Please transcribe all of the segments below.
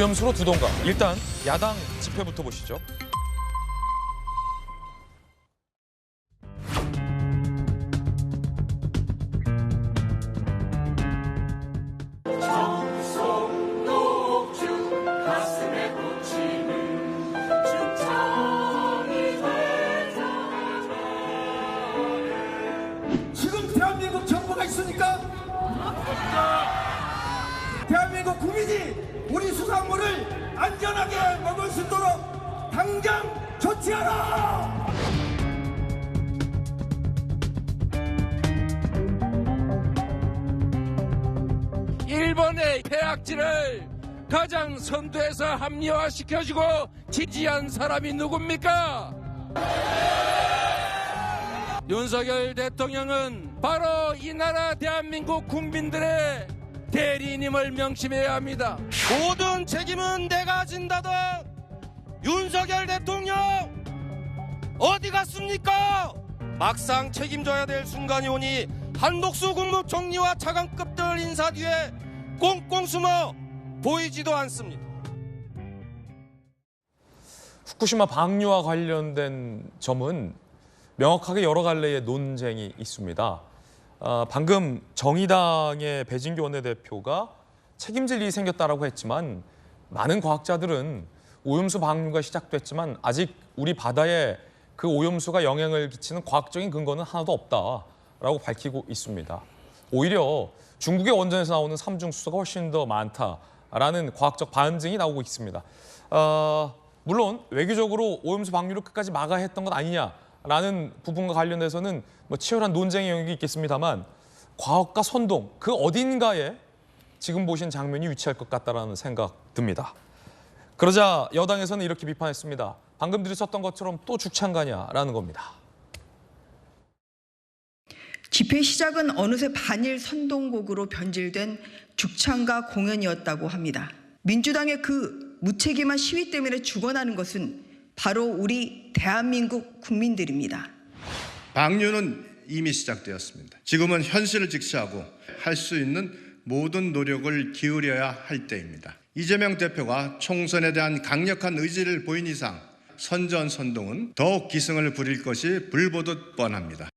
오염수로 두 동강. 일단 야당 집회부터 보시죠. 지금 대한민국 정부가 있으니까 대한민국 국민이 우리 수산물을 안전하게 먹을 수 있도록 당장 조치하라! 일본의 폐악질을 가장 선두에서 합리화시켜주고 지지한 사람이 누굽니까? 윤석열 대통령은 바로 이 나라 대한민국 국민들의 대리인임을 명심해야 합니다. 모든 책임은 내가 진다던 윤석열 대통령 어디 갔습니까? 막상 책임져야 될 순간이 오니 한독수 국무총리와 차관급들 인사 뒤에 꽁꽁 숨어 보이지도 않습니다. 후쿠시마 방류와 관련된 점은 명확하게 여러 갈래의 논쟁이 있습니다. 방금 정의당의 배진교 원내대표가 책임질 일이 생겼다라고 했지만 많은 과학자들은 오염수 방류가 시작됐지만 아직 우리 바다에 그 오염수가 영향을 끼치는 과학적인 근거는 하나도 없다라고 밝히고 있습니다. 오히려 중국의 원전에서 나오는 삼중수소가 훨씬 더 많다라는 과학적 반증이 나오고 있습니다. 물론 외교적으로 오염수 방류를 끝까지 막아야 했던 것 아니냐라는 부분과 관련해서는 치열한 논쟁의 영역이 있겠습니다만 과학과 선동 그 어딘가에 지금 보신 장면이 위치할 것 같다라는 생각 듭니다. 그러자 여당에서는 이렇게 비판했습니다. 방금 들으셨던 것처럼 또 죽창가냐라는 겁니다. 집회 시작은 어느새 반일 선동곡으로 변질된 죽창가 공연이었다고 합니다. 민주당의 그 무책임한 시위 때문에 죽어나는 것은 바로 우리 대한민국 국민들입니다. 방류는 이미 시작되었습니다. 지금은 현실을 직시하고 할 수 있는 모든 노력을 기울여야 할 때입니다. 이재명 대표가 총선에 대한 강력한 의지를 보인 이상 선전선동은 더욱 기승을 부릴 것이 불보듯 뻔합니다.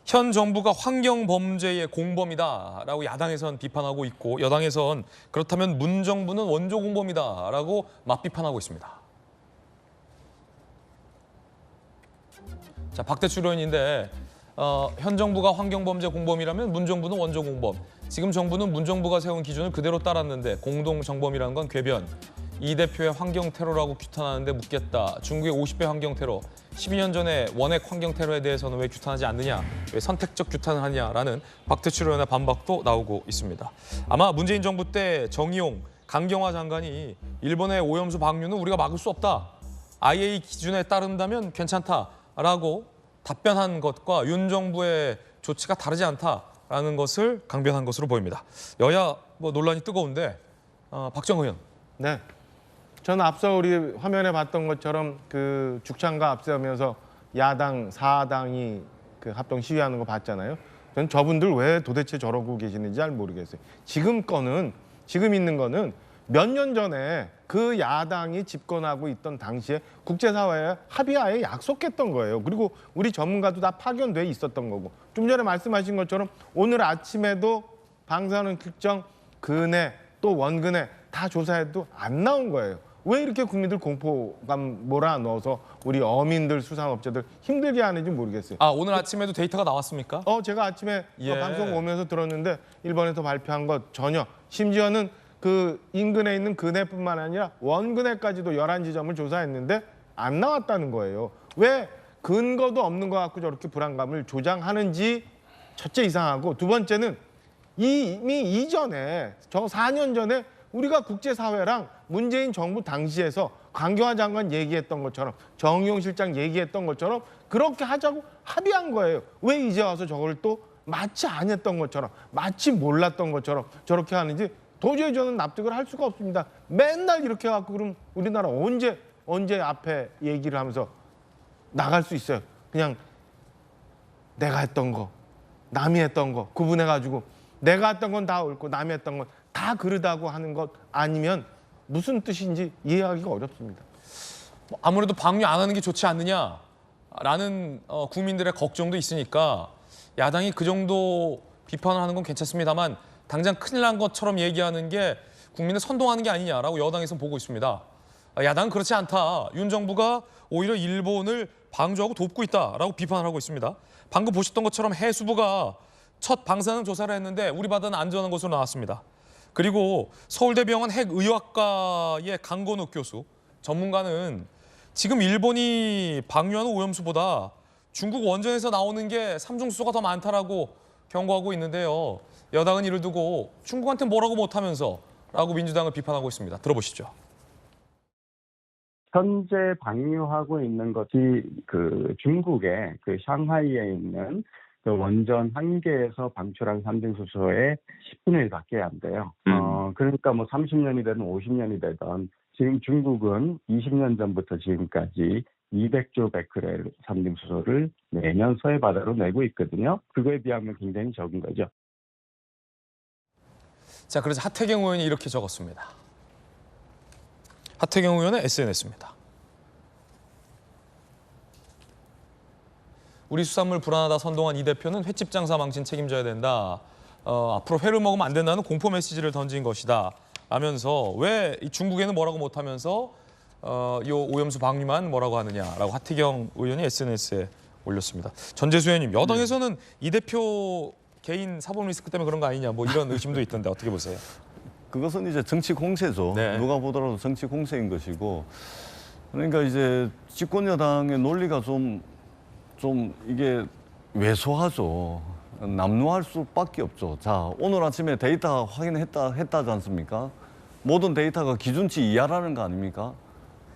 현 정부가 환경범죄의 공범이다라고 야당에선 비판하고 있고 여당에선 그렇다면 문 정부는 원조 공범이다라고 맞비판하고 있습니다. 자, 박대출 의원인데 현 정부가 환경범죄 공범이라면 문 정부는 원조 공범. 지금 정부는 문 정부가 세운 기준을 그대로 따랐는데 공동정범이라는 건 궤변. 이 대표의 환경테러라고 규탄하는데 묻겠다. 중국의 50배 환경테러. 12년 전에 원액 환경테러에 대해서는 왜 규탄하지 않느냐. 왜 선택적 규탄을 하냐라는 박대출 의원의 반박도 나오고 있습니다. 아마 문재인 정부 때 정의용, 강경화 장관이 일본의 오염수 방류는 우리가 막을 수 없다. IAEA 기준에 따른다면 괜찮다라고 답변한 것과 윤 정부의 조치가 다르지 않다라는 것을 강변한 것으로 보입니다. 여야 논란이 뜨거운데 박정호 의원. 네, 저는 앞서 우리 화면에 봤던 것처럼 그 죽창가 앞세우면서 야당 4당이 그 합동 시위하는 거 봤잖아요. 저는 저분들 왜 도대체 저러고 계시는지 잘 모르겠어요. 지금 있는 거는 몇 년 전에 그 야당이 집권하고 있던 당시에 국제사회에 합의하에 약속했던 거예요. 그리고 우리 전문가도 다 파견돼 있었던 거고. 좀 전에 말씀하신 것처럼 오늘 아침에도 방사능 측정, 근해, 또 원근해 다 조사해도 안 나온 거예요. 왜 이렇게 국민들 공포감 몰아넣어서 우리 어민들, 수산업체들 힘들게 하는지 모르겠어요. 오늘 아침에도 데이터가 나왔습니까? 제가 아침에 방송 오면서 들었는데 일본에서 발표한 것 전혀. 심지어는 그 인근에 있는 근해뿐만 아니라 원근해까지도 11지점을 조사했는데 안 나왔다는 거예요. 왜 근거도 없는 것 같고 저렇게 불안감을 조장하는지 첫째 이상하고, 두 번째는 이미 이전에 저 4년 전에 우리가 국제사회랑 문재인 정부 당시에서 강경화 장관 얘기했던 것처럼 정의용 실장 얘기했던 것처럼 그렇게 하자고 합의한 거예요. 왜 이제 와서 저걸 또 마치 안 했던 것처럼 마치 몰랐던 것처럼 저렇게 하는지 도저히 저는 납득을 할 수가 없습니다. 맨날 이렇게 해갖고 그럼 우리나라 언제 앞에 얘기를 하면서 나갈 수 있어요. 그냥 내가 했던 거, 남이 했던 거 구분해가지고 내가 했던 건 다 옳고 남이 했던 건 다 그러다고 하는 것 아니면 무슨 뜻인지 이해하기가 어렵습니다. 아무래도 방류 안 하는 게 좋지 않느냐라는 국민들의 걱정도 있으니까 야당이 그 정도 비판을 하는 건 괜찮습니다만 당장 큰일 난 것처럼 얘기하는 게 국민을 선동하는 게 아니냐라고 여당에서는 보고 있습니다. 야당은 그렇지 않다. 윤 정부가 오히려 일본을 방조하고 돕고 있다라고 비판을 하고 있습니다. 방금 보셨던 것처럼 해수부가 첫 방사능 조사를 했는데 우리 바다는 안전한 것으로 나왔습니다. 그리고 서울대병원 핵의학과의 강건욱 교수 전문가는 지금 일본이 방류하는 오염수보다 중국 원전에서 나오는 게 삼중수소가 더 많다라고 경고하고 있는데요. 여당은 이를 두고 중국한테 뭐라고 못하면서 라고 민주당을 비판하고 있습니다. 들어보시죠. 현재 방류하고 있는 것이 그 중국의 그 샹하이에 있는 그 원전 한 개에서 방출한 삼중수소의 10분의 1밖에 안 돼요. 그러니까 뭐 30년이 되든 50년이 되든 지금 중국은 20년 전부터 지금까지 200조 베크렐 삼중수소를 매년 서해 바다로 내고 있거든요. 그거에 비하면 굉장히 적은 거죠. 자, 그래서 하태경 의원이 이렇게 적었습니다. 하태경 의원의 SNS입니다. 우리 수산물 불안하다 선동한 이 대표는 횟집 장사 망신 책임져야 된다. 앞으로 회를 먹으면 안 된다는 공포 메시지를 던진 것이다. 라면서 왜 중국에는 뭐라고 못하면서 이 오염수 방류만 뭐라고 하느냐라고 하태경 의원이 SNS에 올렸습니다. 전재수 의원님, 여당에서는 이 대표 개인 사법 리스크 때문에 그런 거 아니냐 뭐 이런 의심도 있던데 어떻게 보세요? 그것은 이제 정치 공세죠. 네. 누가 보더라도 정치 공세인 것이고, 그러니까 이제 집권 여당의 논리가 좀 이게 왜소하죠. 남루할 수밖에 없죠. 자, 오늘 아침에 데이터 했다지 않습니까? 모든 데이터가 기준치 이하라는 거 아닙니까?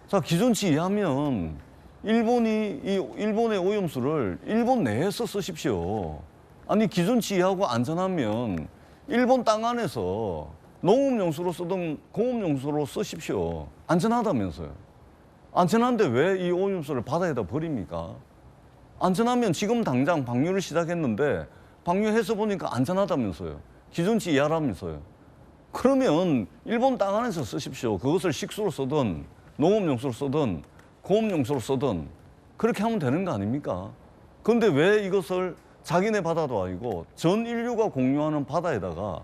자, 기준치 이하면 일본의 오염수를 일본 내에서 쓰십시오. 아니, 기준치 이하고 안전하면 일본 땅 안에서 농업용수로 쓰든 공업용수로 쓰십시오. 안전하다면서요. 안전한데 왜 이 오염수를 바다에다 버립니까? 안전하면 지금 당장 방류를 시작했는데 방류해서 보니까 안전하다면서요. 기준치 이하라면서요. 그러면 일본 땅 안에서 쓰십시오. 그것을 식수로 쓰든 농업용수로 쓰든 공업용수로 쓰든 그렇게 하면 되는 거 아닙니까? 그런데 왜 이것을 자기네 바다도 아니고 전 인류가 공유하는 바다에다가,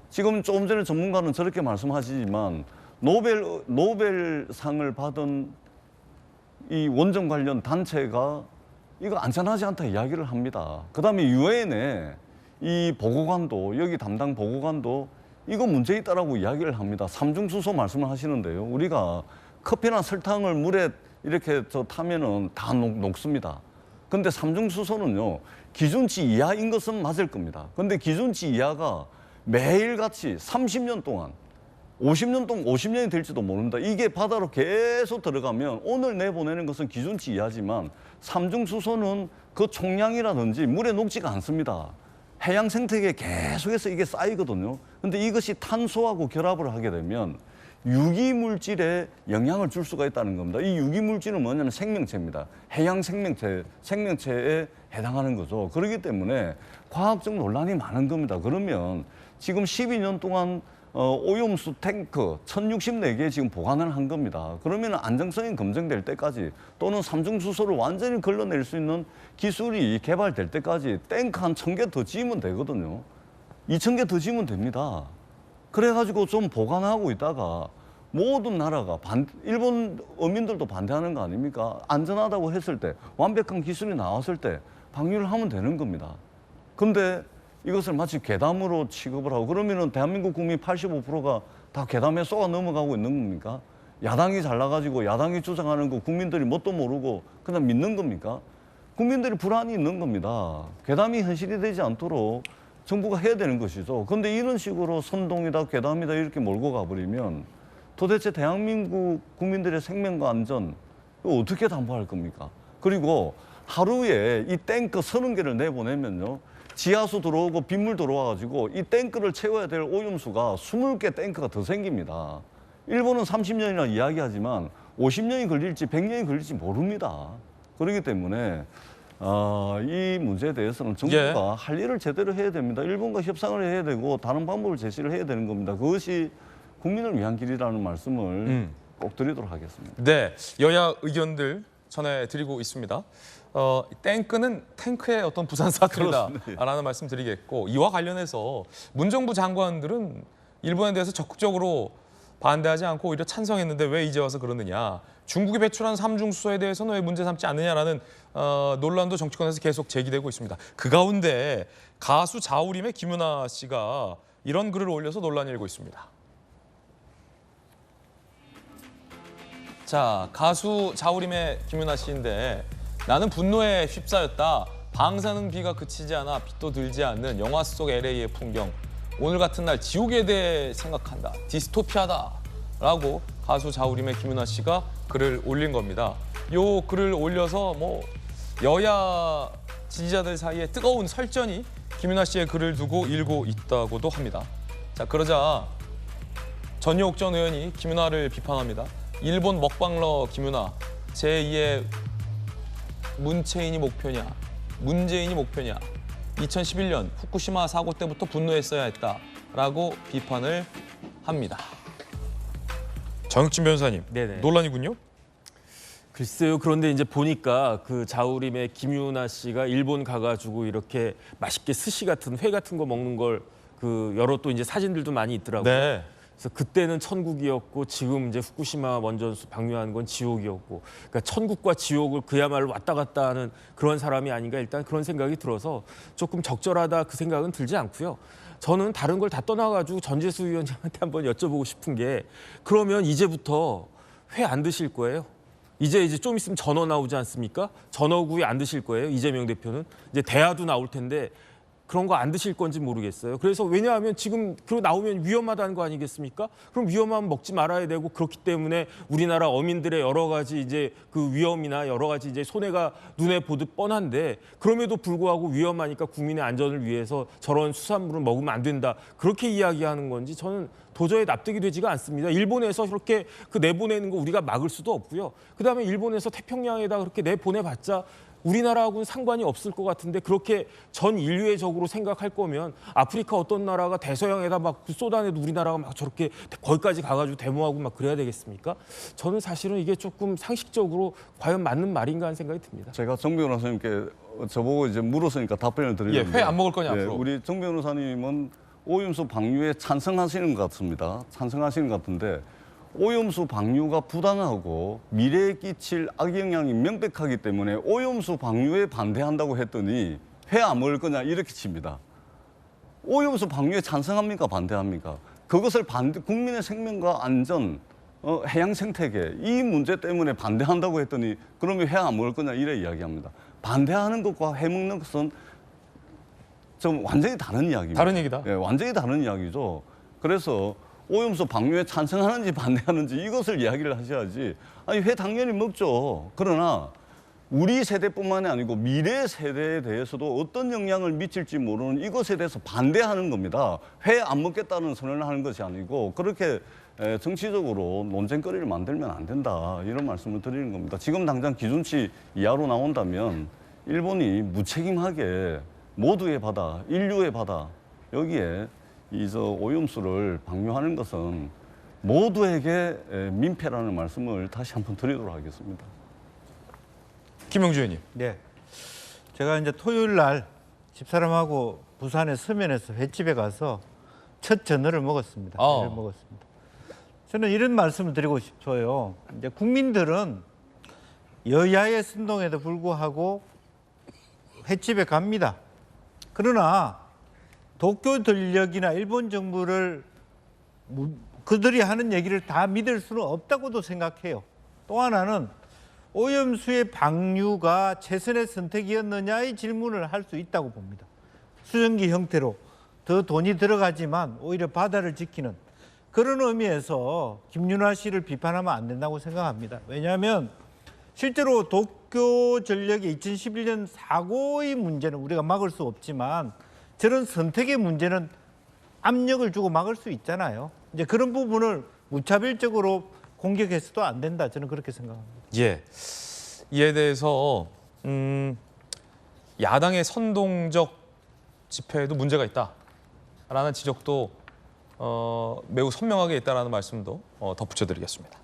지금 조금 전에 전문가는 저렇게 말씀하시지만 노벨상을 받은 이 원전 관련 단체가 이거 안전하지 않다 이야기를 합니다. 그다음에 유엔의 이 보고관도, 여기 담당 보고관도 이거 문제 있다라고 이야기를 합니다. 삼중수소 말씀을 하시는데요. 우리가 커피나 설탕을 물에 이렇게 타면은 다 녹습니다. 근데 삼중수소는요, 기준치 이하인 것은 맞을 겁니다. 근데 기준치 이하가 매일같이 30년 동안 50년이 될지도 모른다. 이게 바다로 계속 들어가면 오늘 내보내는 것은 기준치 이하지만 삼중수소는 그 총량이라든지 물에 녹지가 않습니다. 해양 생태계에 계속해서 이게 쌓이거든요. 근데 이것이 탄소하고 결합을 하게 되면 유기물질에 영향을 줄 수가 있다는 겁니다. 이 유기물질은 뭐냐면 생명체입니다. 해양 생명체에 해당하는 거죠. 그렇기 때문에 과학적 논란이 많은 겁니다. 그러면 지금 12년 동안 오염수 탱크 1064개 지금 보관을 한 겁니다. 그러면 안정성이 검증될 때까지 또는 삼중수소를 완전히 걸러낼 수 있는 기술이 개발될 때까지 탱크 한 1000개 더 지으면 되거든요. 2000개 더 지으면 됩니다. 그래가지고 좀 보관하고 있다가 모든 나라가 일본 어민들도 반대하는 거 아닙니까? 안전하다고 했을 때, 완벽한 기술이 나왔을 때 방류를 하면 되는 겁니다. 근데 이것을 마치 괴담으로 취급을 하고, 그러면은 대한민국 국민 85%가 다 괴담에 쏘아 넘어가고 있는 겁니까? 야당이 잘나가지고 야당이 주장하는 거 국민들이 뭣도 모르고 그냥 믿는 겁니까? 국민들이 불안이 있는 겁니다. 괴담이 현실이 되지 않도록 정부가 해야 되는 것이죠. 그런데 이런 식으로 선동이다, 괴담이다 이렇게 몰고 가버리면 도대체 대한민국 국민들의 생명과 안전 이거 어떻게 담보할 겁니까? 그리고 하루에 이 탱크 30개를 내보내면요, 지하수 들어오고 빗물 들어와가지고 이 탱크를 채워야 될 오염수가 20개 탱크가 더 생깁니다. 일본은 30년이나 이야기하지만 50년이 걸릴지 100년이 걸릴지 모릅니다. 그렇기 때문에 이 문제에 대해서는 정부가 할 일을 제대로 해야 됩니다. 일본과 협상을 해야 되고 다른 방법을 제시를 해야 되는 겁니다. 그것이 국민을 위한 길이라는 말씀을 꼭 드리도록 하겠습니다. 네, 여야 의견들 전해드리고 있습니다. 탱크는 탱크의 어떤 부산사들이다라는 말씀 드리겠고, 이와 관련해서 문정부 장관들은 일본에 대해서 적극적으로 반대하지 않고 오히려 찬성했는데 왜 이제 와서 그러느냐, 중국이 배출한 삼중수소에 대해서는 왜 문제 삼지 않느냐라는 논란도 정치권에서 계속 제기되고 있습니다. 그 가운데 가수 자우림의 김윤아 씨가 이런 글을 올려서 논란이 일고 있습니다. 자, 가수 자우림의 김윤아 씨인데, 나는 분노에 휩싸였다. 방사능 비가 그치지 않아 빛도 들지 않는 영화 속 LA의 풍경. 오늘 같은 날 지옥에 대해 생각한다. 디스토피아다. 라고 가수 자우림의 김윤아 씨가 글을 올린 겁니다. 요 글을 올려서 여야 지지자들 사이에 뜨거운 설전이 김윤아 씨의 글을 두고 일고 있다고도 합니다. 자, 그러자 전효옥 전 의원이 김윤아를 비판합니다. 일본 먹방러 김윤아, 제2의 문재인이 목표냐, 문재인이 목표냐. 2011년 후쿠시마 사고 때부터 분노했어야 했다라고 비판을 합니다. 정혁진 변호사님, 네네. 논란이군요. 글쎄요. 그런데 이제 보니까 그 자우림의 김윤아 씨가 일본 가가지고 이렇게 맛있게 스시 같은 회 같은 거 먹는 걸 그 여러 또 이제 사진들도 많이 있더라고요. 네. 그래서 그때는 천국이었고 지금 이제 후쿠시마 원전수 방류한 건 지옥이었고, 그러니까 천국과 지옥을 그야말로 왔다 갔다 하는 그런 사람이 아닌가, 일단 그런 생각이 들어서 조금 적절하다 그 생각은 들지 않고요. 저는 다른 걸 다 떠나가지고 전재수 위원장한테 한번 여쭤보고 싶은 게, 그러면 이제부터 회 안 드실 거예요? 이제 좀 있으면 전어 나오지 않습니까? 전어구이 안 드실 거예요? 이재명 대표는 이제 대하도 나올 텐데 그런 거 안 드실 건지 모르겠어요. 그래서 왜냐하면 지금 그거 나오면 위험하다는 거 아니겠습니까? 그럼 위험하면 먹지 말아야 되고, 그렇기 때문에 우리나라 어민들의 여러 가지 이제 그 위험이나 여러 가지 이제 손해가 눈에 보듯 뻔한데, 그럼에도 불구하고 위험하니까 국민의 안전을 위해서 저런 수산물을 먹으면 안 된다, 그렇게 이야기하는 건지 저는 도저히 납득이 되지가 않습니다. 일본에서 그렇게 그 내보내는 거 우리가 막을 수도 없고요. 그다음에 일본에서 태평양에다 그렇게 내보내봤자 우리나라하고는 상관이 없을 것 같은데, 그렇게 전 인류애적으로 생각할 거면 아프리카 어떤 나라가 대서양에다 막 쏟아내도 우리나라가 막 저렇게 거기까지 가가지고 데모하고 막 그래야 되겠습니까? 저는 사실은 이게 조금 상식적으로 과연 맞는 말인가 하는 생각이 듭니다. 제가 정 변호사님께 저보고 이제 물었으니까 답변을 드리는데, 회 안 먹을 거냐 앞으로? 우리 정 변호사님은 오염수 방류에 찬성하시는 것 같습니다. 찬성하시는 것 같은데, 오염수 방류가 부당하고 미래에 끼칠 악영향이 명백하기 때문에 오염수 방류에 반대한다고 했더니 회 안 먹을 거냐 이렇게 칩니다. 오염수 방류에 찬성합니까? 반대합니까? 그것을 국민의 생명과 안전, 해양 생태계 이 문제 때문에 반대한다고 했더니 그러면 회 안 먹을 거냐 이래 이야기합니다. 반대하는 것과 회 먹는 것은 좀 완전히 다른 이야기입니다. 다른 얘기다. 예, 완전히 다른 이야기죠. 그래서 오염수 방류에 찬성하는지 반대하는지 이것을 이야기를 하셔야지. 아니, 회 당연히 먹죠. 그러나 우리 세대뿐만이 아니고 미래 세대에 대해서도 어떤 영향을 미칠지 모르는 이것에 대해서 반대하는 겁니다. 회 안 먹겠다는 선언을 하는 것이 아니고, 그렇게 정치적으로 논쟁거리를 만들면 안 된다, 이런 말씀을 드리는 겁니다. 지금 당장 기준치 이하로 나온다면 일본이 무책임하게 모두의 바다, 인류의 바다, 여기에 오염수를 방류하는 것은 모두에게 민폐라는 말씀을 다시 한번 드리도록 하겠습니다. 김영주 의원님. 네, 제가 이제 토요일 날 집사람하고 부산의 서면에서 횟집에 가서 첫 전어를 먹었습니다. 회를 먹었습니다. 저는 이런 말씀을 드리고 싶어요. 이제 국민들은 여야의 선동에도 불구하고 횟집에 갑니다. 그러나 도쿄 전력이나 일본 정부를 그들이 하는 얘기를 다 믿을 수는 없다고도 생각해요. 또 하나는 오염수의 방류가 최선의 선택이었느냐의 질문을 할 수 있다고 봅니다. 수증기 형태로 더 돈이 들어가지만 오히려 바다를 지키는 그런 의미에서 김윤아 씨를 비판하면 안 된다고 생각합니다. 왜냐하면 실제로 도쿄 전력의 2011년 사고의 문제는 우리가 막을 수 없지만 저런 선택의 문제는 압력을 주고 막을 수 있잖아요. 이제 그런 부분을 무차별적으로 공격해서도 안 된다. 저는 그렇게 생각합니다. 예, 이에 대해서 야당의 선동적 집회에도 문제가 있다라는 지적도 매우 선명하게 있다라는 말씀도 덧붙여드리겠습니다.